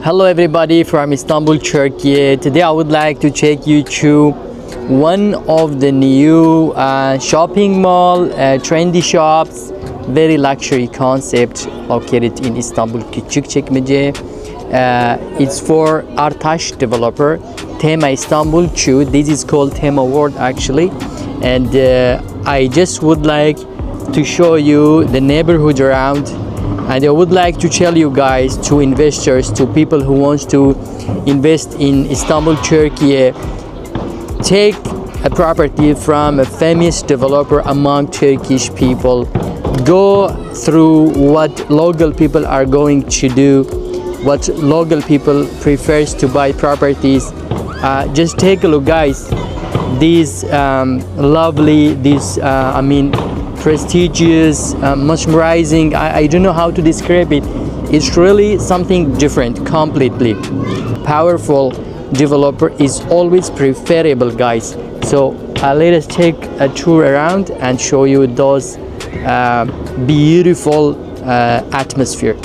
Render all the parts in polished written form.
Hello everybody from Istanbul, Turkey. Today I would like to take you to one of the new shopping mall, trendy shops, very luxury concept located in Istanbul, Küçükçekmece. It's for Artaş developer, Tema Istanbul 2. This is called Tema World actually. And I just would like to show you the neighborhood around. And I would like to tell you guys, to investors, to people who wants to invest in Istanbul, Turkey, take a property from a famous developer among Turkish people. Go through what local people are going to do, what local people prefers to buy properties. Just take a look, guys. These lovely, prestigious, mesmerizing, I don't know how to describe it. It's really something different, completely. Powerful developer is always preferable, guys. So let us take a tour around and show you those beautiful atmosphere.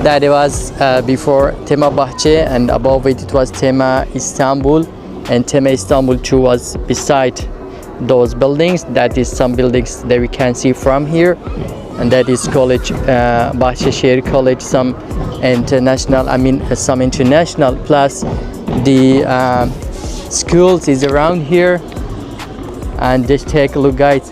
That was before Tema Bahçe, and above it was Tema Istanbul, and Tema Istanbul 2 was beside those buildings. That is some buildings that we can see from here, and that is college, Bahçeşehir College, some international, plus the schools is around here. And just take a look, guys.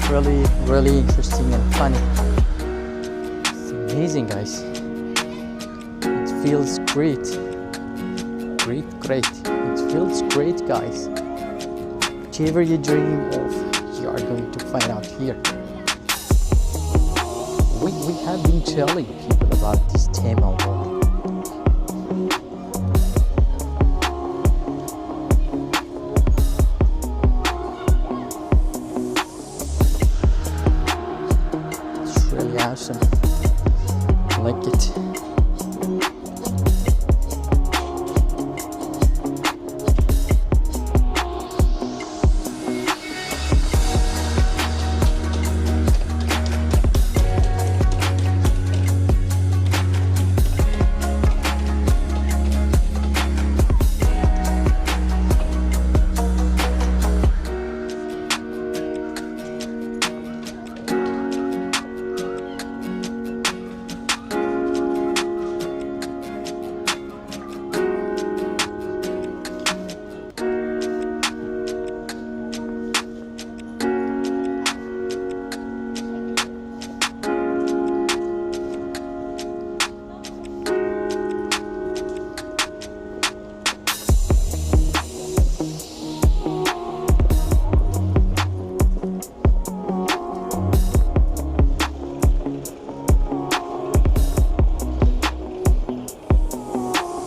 really, really interesting and funny. It's amazing, guys. It feels great. Great. It feels great, guys. Whatever you dream of, you are going to find out here. We have been telling people about this Tema World. It's really awesome. I like it.